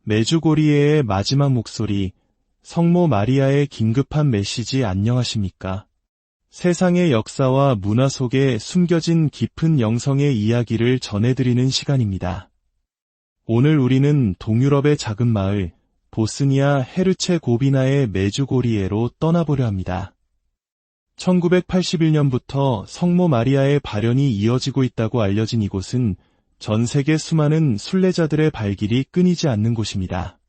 메주고리에의 마지막 목소리, 성모 마리아의 긴급한 메시지 안녕하십니까? 세상의 역사와 문화 속에 숨겨진 깊은 영성의 이야기를 전해드리는 시간입니다. 오늘 우리는 동유럽의 작은 마을, 보스니아 헤르체고비나의 메주고리에로 떠나보려 합니다. 1981년부터 성모 마리아의 발현이 이어지고 있다고 알려진 이곳은 전 세계 수많은 순례자들의 발길이 끊이지 않는 곳입니다.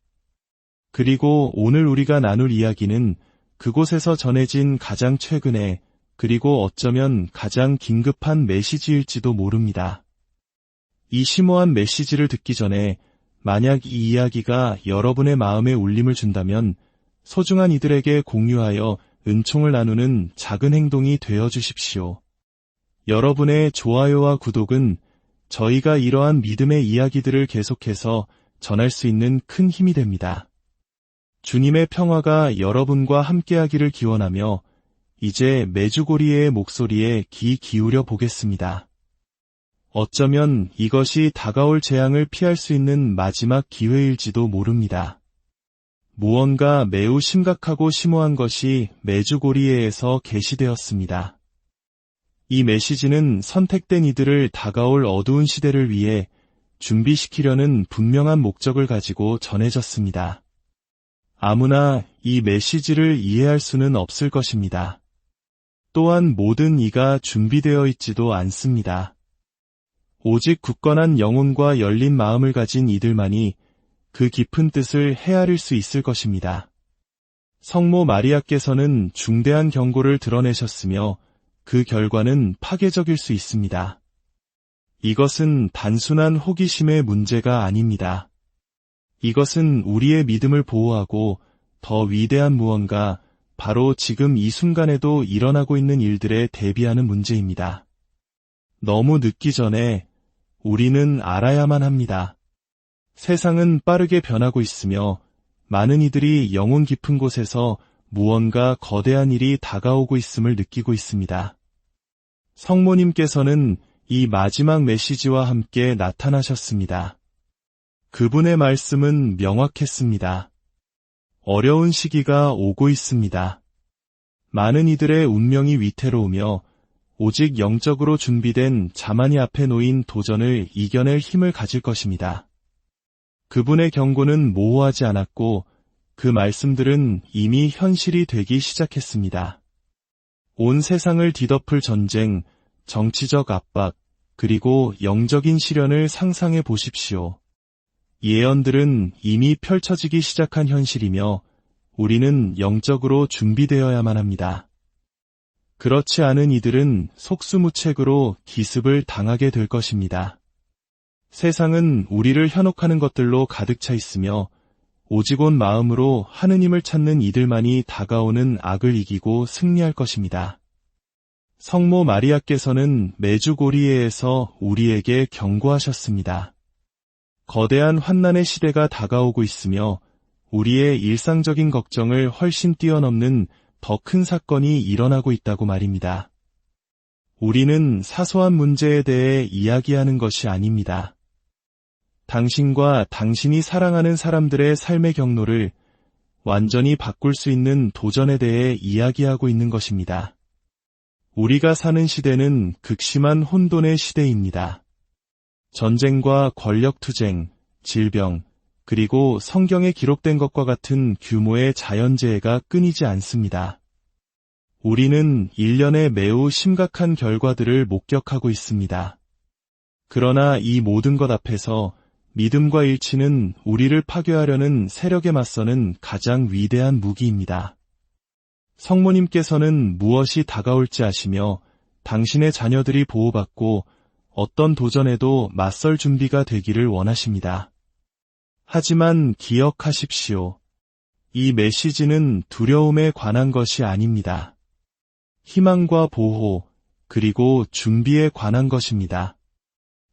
그리고 오늘 우리가 나눌 이야기는 그곳에서 전해진 가장 최근의, 그리고 어쩌면 가장 긴급한 메시지일지도 모릅니다. 이 심오한 메시지를 듣기 전에 만약 이 이야기가 여러분의 마음에 울림을 준다면 소중한 이들에게 공유하여 은총을 나누는 작은 행동이 되어 주십시오. 여러분의 좋아요와 구독은 저희가 이러한 믿음의 이야기들을 계속해서 전할 수 있는 큰 힘이 됩니다. 주님의 평화가 여러분과 함께하기를 기원하며 이제 메주고리에의 목소리에 귀 기울여 보겠습니다. 어쩌면 이것이 다가올 재앙을 피할 수 있는 마지막 기회일지도 모릅니다. 무언가 매우 심각하고 심오한 것이 메주고리에에서 게시되었습니다. 이 메시지는 선택된 이들을 다가올 어두운 시대를 위해 준비시키려는 분명한 목적을 가지고 전해졌습니다. 아무나 이 메시지를 이해할 수는 없을 것입니다. 또한 모든 이가 준비되어 있지도 않습니다. 오직 굳건한 영혼과 열린 마음을 가진 이들만이 그 깊은 뜻을 헤아릴 수 있을 것입니다. 성모 마리아께서는 중대한 경고를 드러내셨으며 그 결과는 파괴적일 수 있습니다. 이것은 단순한 호기심의 문제가 아닙니다. 이것은 우리의 믿음을 보호하고 더 위대한 무언가, 바로 지금 이 순간에도 일어나고 있는 일들에 대비하는 문제입니다. 너무 늦기 전에 우리는 알아야만 합니다. 세상은 빠르게 변하고 있으며 많은 이들이 영혼 깊은 곳에서 무언가 거대한 일이 다가오고 있음을 느끼고 있습니다. 성모님께서는 이 마지막 메시지와 함께 나타나셨습니다. 그분의 말씀은 명확했습니다. 어려운 시기가 오고 있습니다. 많은 이들의 운명이 위태로우며 오직 영적으로 준비된 자만이 앞에 놓인 도전을 이겨낼 힘을 가질 것입니다. 그분의 경고는 모호하지 않았고 그 말씀들은 이미 현실이 되기 시작했습니다. 온 세상을 뒤덮을 전쟁, 정치적 압박, 그리고 영적인 시련을 상상해 보십시오. 예언들은 이미 펼쳐지기 시작한 현실이며 우리는 영적으로 준비되어야만 합니다. 그렇지 않은 이들은 속수무책으로 기습을 당하게 될 것입니다. 세상은 우리를 현혹하는 것들로 가득 차 있으며 오직 온 마음으로 하느님을 찾는 이들만이 다가오는 악을 이기고 승리할 것입니다. 성모 마리아께서는 메주고리에에서 우리에게 경고하셨습니다. 거대한 환난의 시대가 다가오고 있으며 우리의 일상적인 걱정을 훨씬 뛰어넘는 더 큰 사건이 일어나고 있다고 말입니다. 우리는 사소한 문제에 대해 이야기하는 것이 아닙니다. 당신과 당신이 사랑하는 사람들의 삶의 경로를 완전히 바꿀 수 있는 도전에 대해 이야기하고 있는 것입니다. 우리가 사는 시대는 극심한 혼돈의 시대입니다. 전쟁과 권력투쟁, 질병, 그리고 성경에 기록된 것과 같은 규모의 자연재해가 끊이지 않습니다. 우리는 일련의 매우 심각한 결과들을 목격하고 있습니다. 그러나 이 모든 것 앞에서 믿음과 일치는 우리를 파괴하려는 세력에 맞서는 가장 위대한 무기입니다. 성모님께서는 무엇이 다가올지 아시며 당신의 자녀들이 보호받고 어떤 도전에도 맞설 준비가 되기를 원하십니다. 하지만 기억하십시오. 이 메시지는 두려움에 관한 것이 아닙니다. 희망과 보호, 그리고 준비에 관한 것입니다.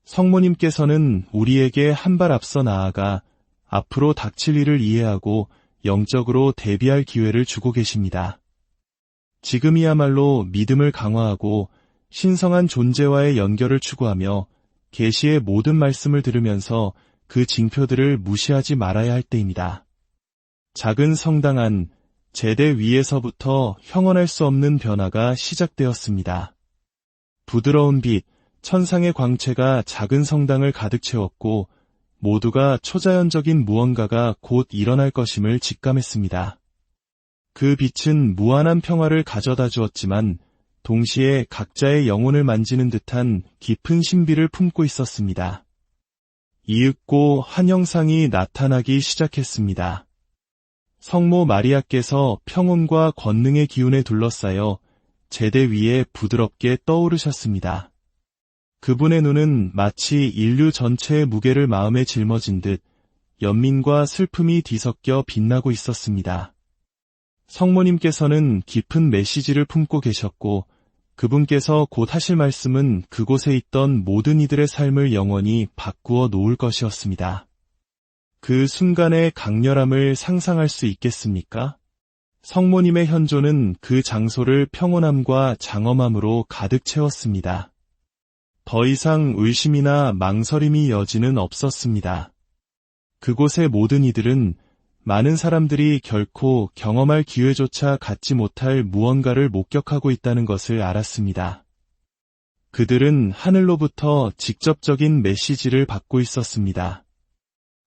성모님께서는 우리에게 한 발 앞서 나아가 앞으로 닥칠 일을 이해하고 영적으로 대비할 기회를 주고 계십니다. 지금이야말로 믿음을 강화하고 신성한 존재와의 연결을 추구하며 계시의 모든 말씀을 들으면서 그 징표들을 무시하지 말아야 할 때입니다. 작은 성당 안 제대 위에서부터 형언할 수 없는 변화가 시작되었습니다. 부드러운 빛, 천상의 광채가 작은 성당을 가득 채웠고 모두가 초자연적인 무언가가 곧 일어날 것임을 직감했습니다. 그 빛은 무한한 평화를 가져다 주었지만 동시에 각자의 영혼을 만지는 듯한 깊은 신비를 품고 있었습니다. 이윽고 한 형상이 나타나기 시작했습니다. 성모 마리아께서 평온과 권능의 기운에 둘러싸여 제대 위에 부드럽게 떠오르셨습니다. 그분의 눈은 마치 인류 전체의 무게를 마음에 짊어진 듯 연민과 슬픔이 뒤섞여 빛나고 있었습니다. 성모님께서는 깊은 메시지를 품고 계셨고 그분께서 곧 하실 말씀은 그곳에 있던 모든 이들의 삶을 영원히 바꾸어 놓을 것이었습니다. 그 순간의 강렬함을 상상할 수 있겠습니까? 성모님의 현존은 그 장소를 평온함과 장엄함으로 가득 채웠습니다. 더 이상 의심이나 망설임이 여지는 없었습니다. 그곳의 모든 이들은 많은 사람들이 결코 경험할 기회조차 갖지 못할 무언가를 목격하고 있다는 것을 알았습니다. 그들은 하늘로부터 직접적인 메시지를 받고 있었습니다.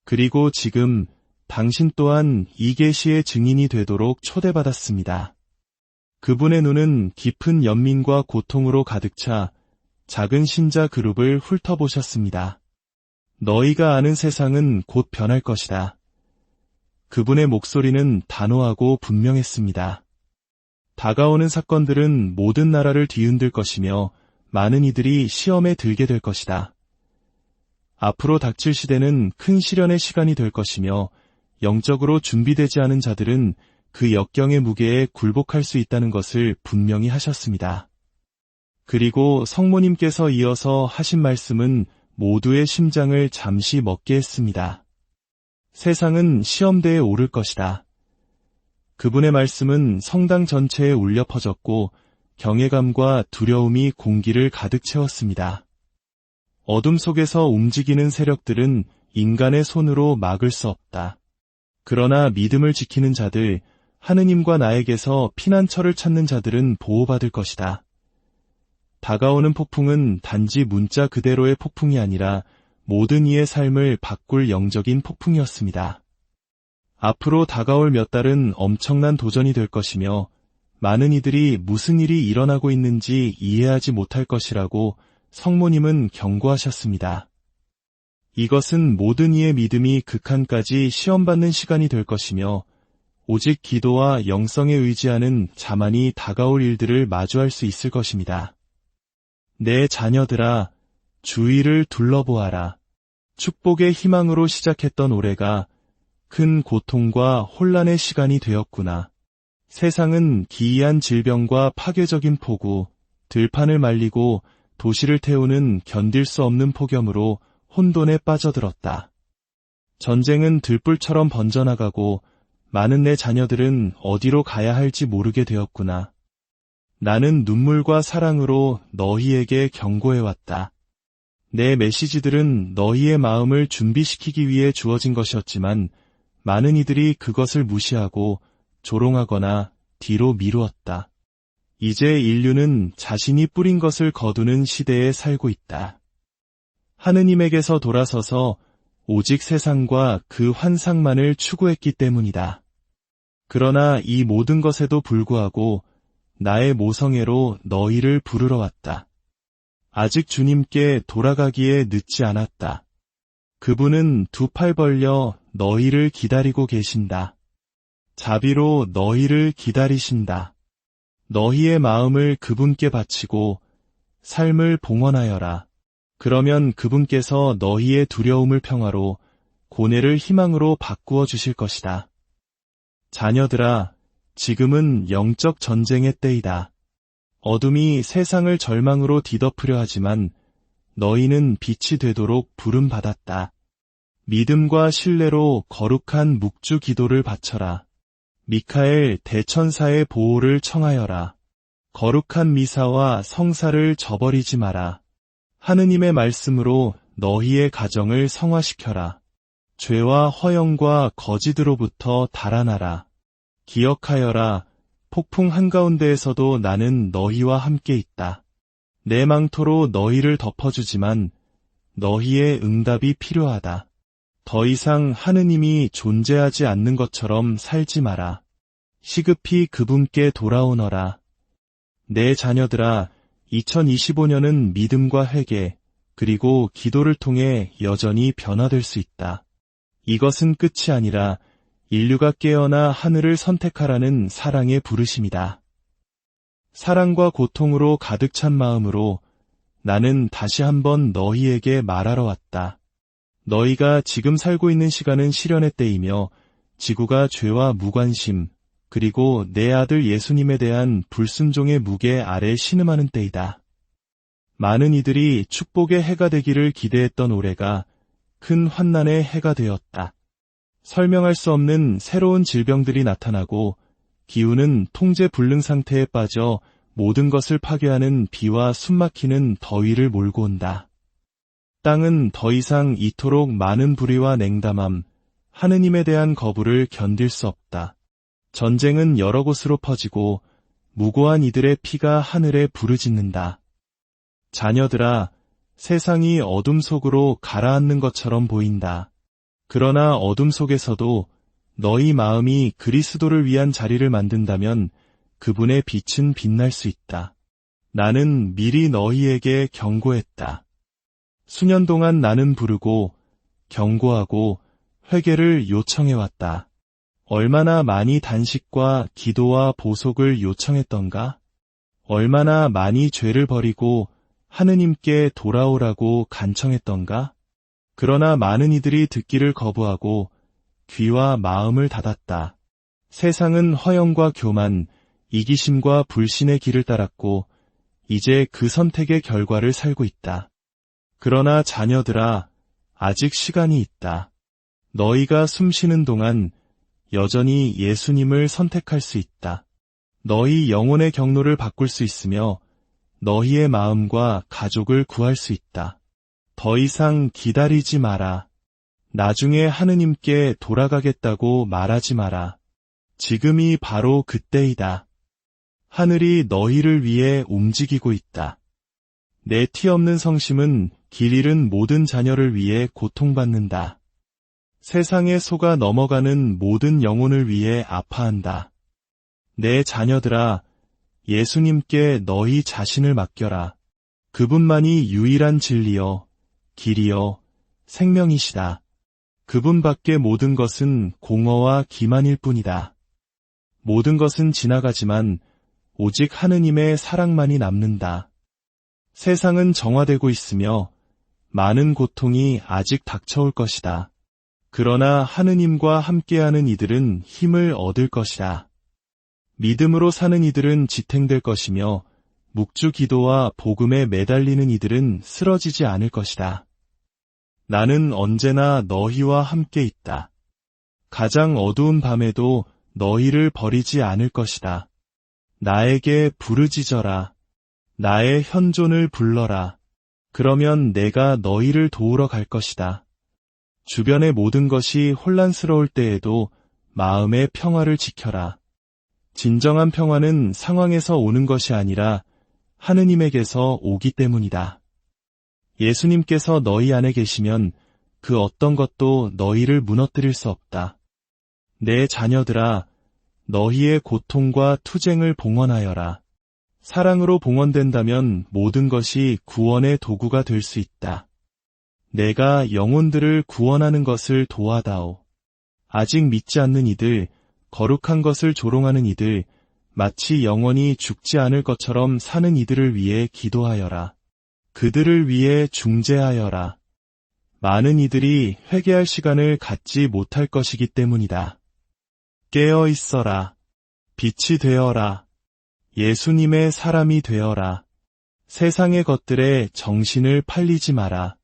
그리고 지금 당신 또한 이 계시의 증인이 되도록 초대받았습니다. 그분의 눈은 깊은 연민과 고통으로 가득 차 작은 신자 그룹을 훑어보셨습니다. 너희가 아는 세상은 곧 변할 것이다. 그분의 목소리는 단호하고 분명했습니다. 다가오는 사건들은 모든 나라를 뒤흔들 것이며 많은 이들이 시험에 들게 될 것이다. 앞으로 닥칠 시대는 큰 시련의 시간이 될 것이며 영적으로 준비되지 않은 자들은 그 역경의 무게에 굴복할 수 있다는 것을 분명히 하셨습니다. 그리고 성모님께서 이어서 하신 말씀은 모두의 심장을 잠시 먹게 했습니다. 세상은 시험대에 오를 것이다. 그분의 말씀은 성당 전체에 울려 퍼졌고 경외감과 두려움이 공기를 가득 채웠습니다. 어둠 속에서 움직이는 세력들은 인간의 손으로 막을 수 없다. 그러나 믿음을 지키는 자들, 하느님과 나에게서 피난처를 찾는 자들은 보호받을 것이다. 다가오는 폭풍은 단지 문자 그대로의 폭풍이 아니라 모든 이의 삶을 바꿀 영적인 폭풍이었습니다. 앞으로 다가올 몇 달은 엄청난 도전이 될 것이며 많은 이들이 무슨 일이 일어나고 있는지 이해하지 못할 것이라고 성모님은 경고하셨습니다. 이것은 모든 이의 믿음이 극한까지 시험받는 시간이 될 것이며 오직 기도와 영성에 의지하는 자만이 다가올 일들을 마주할 수 있을 것입니다. 내 자녀들아, 주위를 둘러보아라. 축복의 희망으로 시작했던 올해가 큰 고통과 혼란의 시간이 되었구나. 세상은 기이한 질병과 파괴적인 폭우, 들판을 말리고 도시를 태우는 견딜 수 없는 폭염으로 혼돈에 빠져들었다. 전쟁은 들불처럼 번져나가고 많은 내 자녀들은 어디로 가야 할지 모르게 되었구나. 나는 눈물과 사랑으로 너희에게 경고해왔다. 내 메시지들은 너희의 마음을 준비시키기 위해 주어진 것이었지만 많은 이들이 그것을 무시하고 조롱하거나 뒤로 미루었다. 이제 인류는 자신이 뿌린 것을 거두는 시대에 살고 있다. 하느님에게서 돌아서서 오직 세상과 그 환상만을 추구했기 때문이다. 그러나 이 모든 것에도 불구하고 나의 모성애로 너희를 부르러 왔다. 아직 주님께 돌아가기에 늦지 않았다. 그분은 두 팔 벌려 너희를 기다리고 계신다. 자비로 너희를 기다리신다. 너희의 마음을 그분께 바치고 삶을 봉헌하여라. 그러면 그분께서 너희의 두려움을 평화로, 고뇌를 희망으로 바꾸어 주실 것이다. 자녀들아, 지금은 영적 전쟁의 때이다. 어둠이 세상을 절망으로 뒤덮으려 하지만 너희는 빛이 되도록 부름받았다. 믿음과 신뢰로 거룩한 묵주 기도를 바쳐라. 미카엘 대천사의 보호를 청하여라. 거룩한 미사와 성사를 저버리지 마라. 하느님의 말씀으로 너희의 가정을 성화시켜라. 죄와 허영과 거짓으로부터 달아나라. 기억하여라. 폭풍 한가운데에서도 나는 너희와 함께 있다. 내 망토로 너희를 덮어주지만 너희의 응답이 필요하다. 더 이상 하느님이 존재하지 않는 것처럼 살지 마라. 시급히 그분께 돌아오너라. 내 자녀들아, 2025년은 믿음과 회개, 그리고 기도를 통해 여전히 변화될 수 있다. 이것은 끝이 아니라 인류가 깨어나 하늘을 선택하라는 사랑의 부르심이다. 사랑과 고통으로 가득 찬 마음으로 나는 다시 한번 너희에게 말하러 왔다. 너희가 지금 살고 있는 시간은 시련의 때이며 지구가 죄와 무관심, 그리고 내 아들 예수님에 대한 불순종의 무게 아래 신음하는 때이다. 많은 이들이 축복의 해가 되기를 기대했던 올해가 큰 환난의 해가 되었다. 설명할 수 없는 새로운 질병들이 나타나고 기후는 통제 불능 상태에 빠져 모든 것을 파괴하는 비와 숨막히는 더위를 몰고 온다. 땅은 더 이상 이토록 많은 불의와 냉담함, 하느님에 대한 거부를 견딜 수 없다. 전쟁은 여러 곳으로 퍼지고 무고한 이들의 피가 하늘에 부르짖는다. 자녀들아, 세상이 어둠 속으로 가라앉는 것처럼 보인다. 그러나 어둠 속에서도 너희 마음이 그리스도를 위한 자리를 만든다면 그분의 빛은 빛날 수 있다. 나는 미리 너희에게 경고했다. 수년 동안 나는 부르고 경고하고 회개를 요청해왔다. 얼마나 많이 단식과 기도와 보속을 요청했던가? 얼마나 많이 죄를 버리고 하느님께 돌아오라고 간청했던가? 그러나 많은 이들이 듣기를 거부하고 귀와 마음을 닫았다. 세상은 허영과 교만, 이기심과 불신의 길을 따랐고 이제 그 선택의 결과를 살고 있다. 그러나 자녀들아, 아직 시간이 있다. 너희가 숨쉬는 동안 여전히 예수님을 선택할 수 있다. 너희 영혼의 경로를 바꿀 수 있으며 너희의 마음과 가족을 구할 수 있다. 더 이상 기다리지 마라. 나중에 하느님께 돌아가겠다고 말하지 마라. 지금이 바로 그때이다. 하늘이 너희를 위해 움직이고 있다. 내 티 없는 성심은 길 잃은 모든 자녀를 위해 고통받는다. 세상에 속아 넘어가는 모든 영혼을 위해 아파한다. 내 자녀들아, 예수님께 너희 자신을 맡겨라. 그분만이 유일한 진리여, 길이여, 생명이시다. 그분 밖의 모든 것은 공허와 기만일 뿐이다. 모든 것은 지나가지만 오직 하느님의 사랑만이 남는다. 세상은 정화되고 있으며 많은 고통이 아직 닥쳐올 것이다. 그러나 하느님과 함께하는 이들은 힘을 얻을 것이다. 믿음으로 사는 이들은 지탱될 것이며 묵주 기도와 복음에 매달리는 이들은 쓰러지지 않을 것이다. 나는 언제나 너희와 함께 있다. 가장 어두운 밤에도 너희를 버리지 않을 것이다. 나에게 부르짖어라. 나의 현존을 불러라. 그러면 내가 너희를 도우러 갈 것이다. 주변의 모든 것이 혼란스러울 때에도 마음의 평화를 지켜라. 진정한 평화는 상황에서 오는 것이 아니라 하느님에게서 오기 때문이다. 예수님께서 너희 안에 계시면 그 어떤 것도 너희를 무너뜨릴 수 없다. 내 자녀들아, 너희의 고통과 투쟁을 봉헌하여라. 사랑으로 봉헌된다면 모든 것이 구원의 도구가 될 수 있다. 내가 영혼들을 구원하는 것을 도와다오. 아직 믿지 않는 이들, 거룩한 것을 조롱하는 이들, 마치 영원히 죽지 않을 것처럼 사는 이들을 위해 기도하여라. 그들을 위해 중재하여라. 많은 이들이 회개할 시간을 갖지 못할 것이기 때문이다. 깨어 있어라. 빛이 되어라. 예수님의 사람이 되어라. 세상의 것들에 정신을 팔리지 마라.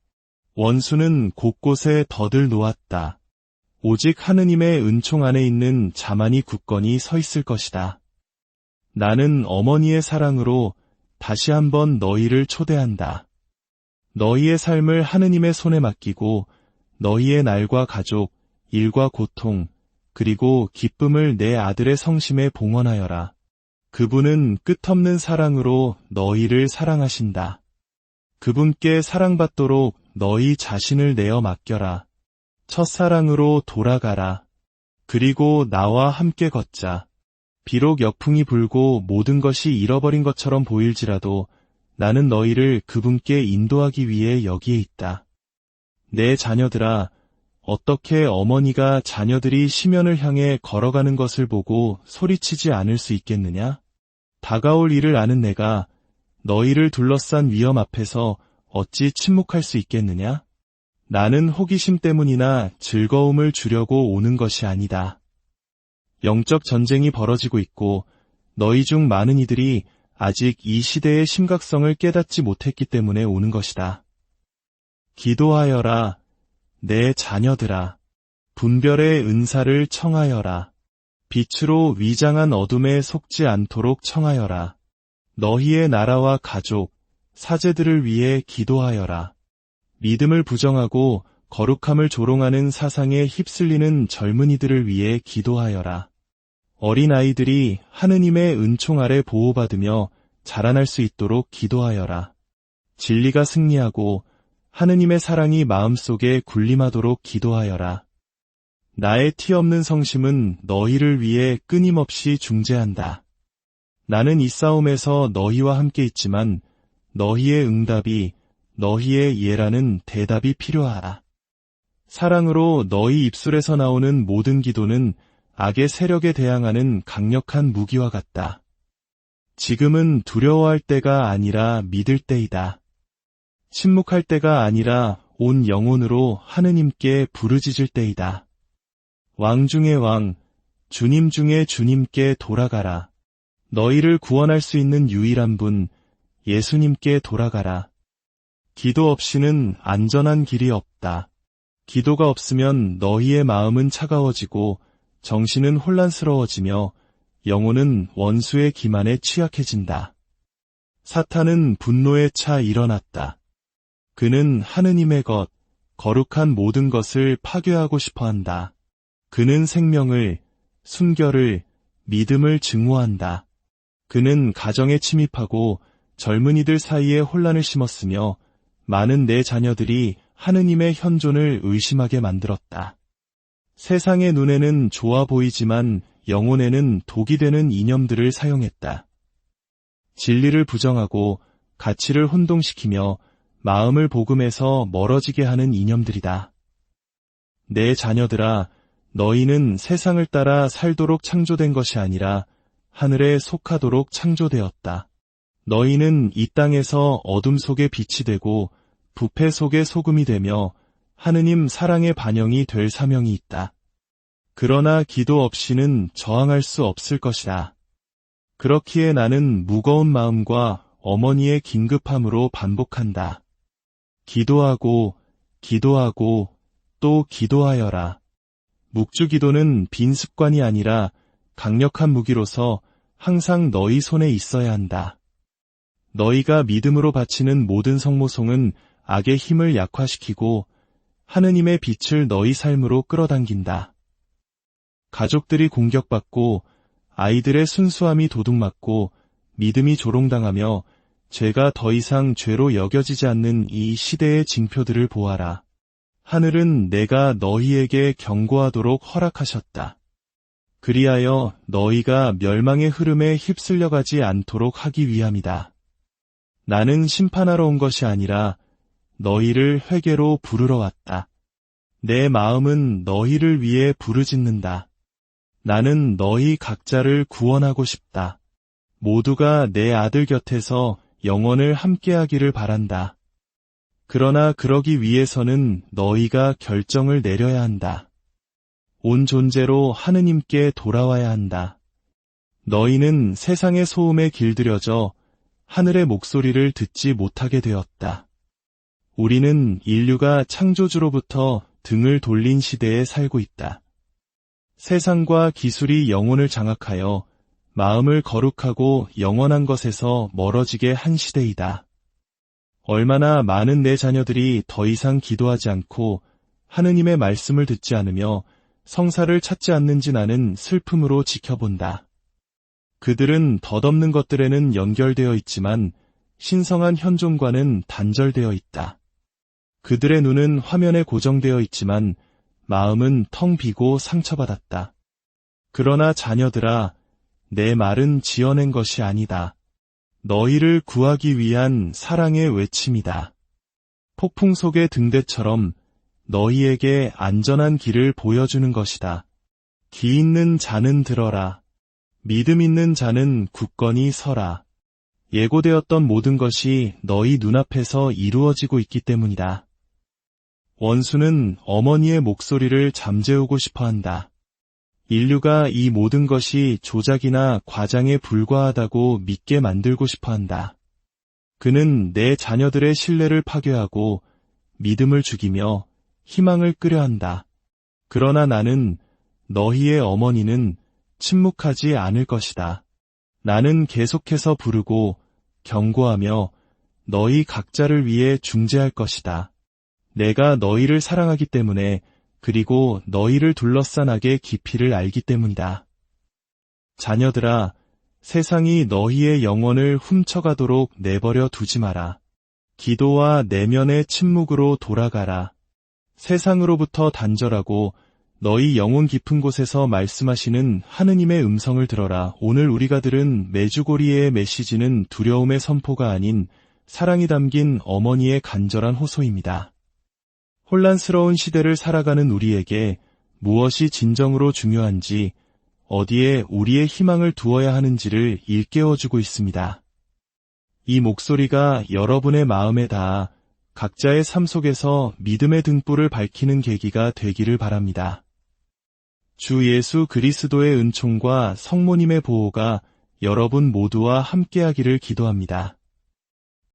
원수는 곳곳에 덫을 놓았다. 오직 하느님의 은총 안에 있는 자만이 굳건히 서 있을 것이다. 나는 어머니의 사랑으로 다시 한번 너희를 초대한다. 너희의 삶을 하느님의 손에 맡기고 너희의 날과 가족, 일과 고통, 그리고 기쁨을 내 아들의 성심에 봉헌하여라. 그분은 끝없는 사랑으로 너희를 사랑하신다. 그분께 사랑받도록 너희 자신을 내어 맡겨라. 첫사랑으로 돌아가라. 그리고 나와 함께 걷자. 비록 역풍이 불고 모든 것이 잃어버린 것처럼 보일지라도 나는 너희를 그분께 인도하기 위해 여기에 있다. 내 자녀들아, 어떻게 어머니가 자녀들이 시면을 향해 걸어가는 것을 보고 소리치지 않을 수 있겠느냐? 다가올 일을 아는 내가 너희를 둘러싼 위험 앞에서 어찌 침묵할 수 있겠느냐? 나는 호기심 때문이나 즐거움을 주려고 오는 것이 아니다. 영적 전쟁이 벌어지고 있고 너희 중 많은 이들이 아직 이 시대의 심각성을 깨닫지 못했기 때문에 오는 것이다. 기도하여라, 내 자녀들아. 분별의 은사를 청하여라. 빛으로 위장한 어둠에 속지 않도록 청하여라. 너희의 나라와 가족, 사제들을 위해 기도하여라. 믿음을 부정하고 거룩함을 조롱하는 사상에 휩쓸리는 젊은이들을 위해 기도하여라. 어린아이들이 하느님의 은총 아래 보호받으며 자라날 수 있도록 기도하여라. 진리가 승리하고 하느님의 사랑이 마음속에 군림하도록 기도하여라. 나의 티 없는 성심은 너희를 위해 끊임없이 중재한다. 나는 이 싸움에서 너희와 함께 있지만 너희의 응답이, 너희의 예라는 대답이 필요하다. 사랑으로 너희 입술에서 나오는 모든 기도는 악의 세력에 대항하는 강력한 무기와 같다. 지금은 두려워할 때가 아니라 믿을 때이다. 침묵할 때가 아니라 온 영혼으로 하느님께 부르짖을 때이다. 왕 중의 왕, 주님 중의 주님께 돌아가라. 너희를 구원할 수 있는 유일한 분, 예수님께 돌아가라. 기도 없이는 안전한 길이 없다. 기도가 없으면 너희의 마음은 차가워지고 정신은 혼란스러워지며 영혼은 원수의 기만에 취약해진다. 사탄은 분노에 차 일어났다. 그는 하느님의 것, 거룩한 모든 것을 파괴하고 싶어한다. 그는 생명을, 순결을, 믿음을 증오한다. 그는 가정에 침입하고 젊은이들 사이에 혼란을 심었으며 많은 내 자녀들이 하느님의 현존을 의심하게 만들었다. 세상의 눈에는 좋아 보이지만 영혼에는 독이 되는 이념들을 사용했다. 진리를 부정하고 가치를 혼동시키며 마음을 복음에서 멀어지게 하는 이념들이다. 내 자녀들아, 너희는 세상을 따라 살도록 창조된 것이 아니라 하늘에 속하도록 창조되었다. 너희는 이 땅에서 어둠 속에 빛이 되고 부패 속에 소금이 되며 하느님 사랑의 반영이 될 사명이 있다. 그러나 기도 없이는 저항할 수 없을 것이다. 그렇기에 나는 무거운 마음과 어머니의 긴급함으로 반복한다. 기도하고 기도하고 또 기도하여라. 묵주기도는 빈 습관이 아니라 강력한 무기로서 항상 너희 손에 있어야 한다. 너희가 믿음으로 바치는 모든 성모송은 악의 힘을 약화시키고 하느님의 빛을 너희 삶으로 끌어당긴다. 가족들이 공격받고 아이들의 순수함이 도둑맞고 믿음이 조롱당하며 죄가 더 이상 죄로 여겨지지 않는 이 시대의 징표들을 보아라. 하늘은 내가 너희에게 경고하도록 허락하셨다. 그리하여 너희가 멸망의 흐름에 휩쓸려가지 않도록 하기 위함이다. 나는 심판하러 온 것이 아니라 너희를 회개로 부르러 왔다. 내 마음은 너희를 위해 부르짖는다. 나는 너희 각자를 구원하고 싶다. 모두가 내 아들 곁에서 영원을 함께하기를 바란다. 그러나 그러기 위해서는 너희가 결정을 내려야 한다. 온 존재로 하느님께 돌아와야 한다. 너희는 세상의 소음에 길들여져 하늘의 목소리를 듣지 못하게 되었다. 우리는 인류가 창조주로부터 등을 돌린 시대에 살고 있다. 세상과 기술이 영혼을 장악하여 마음을 거룩하고 영원한 것에서 멀어지게 한 시대이다. 얼마나 많은 내 자녀들이 더 이상 기도하지 않고 하느님의 말씀을 듣지 않으며 성사를 찾지 않는지 나는 슬픔으로 지켜본다. 그들은 덧없는 것들에는 연결되어 있지만 신성한 현존과는 단절되어 있다. 그들의 눈은 화면에 고정되어 있지만 마음은 텅 비고 상처받았다. 그러나 자녀들아, 내 말은 지어낸 것이 아니다. 너희를 구하기 위한 사랑의 외침이다. 폭풍 속의 등대처럼 너희에게 안전한 길을 보여주는 것이다. 기 있는 자는 들어라. 믿음 있는 자는 굳건히 서라. 예고되었던 모든 것이 너희 눈앞에서 이루어지고 있기 때문이다. 원수는 어머니의 목소리를 잠재우고 싶어 한다. 인류가 이 모든 것이 조작이나 과장에 불과하다고 믿게 만들고 싶어 한다. 그는 내 자녀들의 신뢰를 파괴하고 믿음을 죽이며 희망을 끄려 한다. 그러나 나는 너희의 어머니는 침묵하지 않을 것이다. 나는 계속해서 부르고 경고하며 너희 각자를 위해 중재할 것이다. 내가 너희를 사랑하기 때문에 그리고 너희를 둘러싼 악의 깊이를 알기 때문이다. 자녀들아, 세상이 너희의 영혼을 훔쳐가도록 내버려 두지 마라. 기도와 내면의 침묵으로 돌아가라. 세상으로부터 단절하고 너희 영혼 깊은 곳에서 말씀하시는 하느님의 음성을 들어라. 오늘 우리가 들은 메주고리의 메시지는 두려움의 선포가 아닌 사랑이 담긴 어머니의 간절한 호소입니다. 혼란스러운 시대를 살아가는 우리에게 무엇이 진정으로 중요한지, 어디에 우리의 희망을 두어야 하는지를 일깨워주고 있습니다. 이 목소리가 여러분의 마음에 닿아 각자의 삶 속에서 믿음의 등불을 밝히는 계기가 되기를 바랍니다. 주 예수 그리스도의 은총과 성모님의 보호가 여러분 모두와 함께하기를 기도합니다.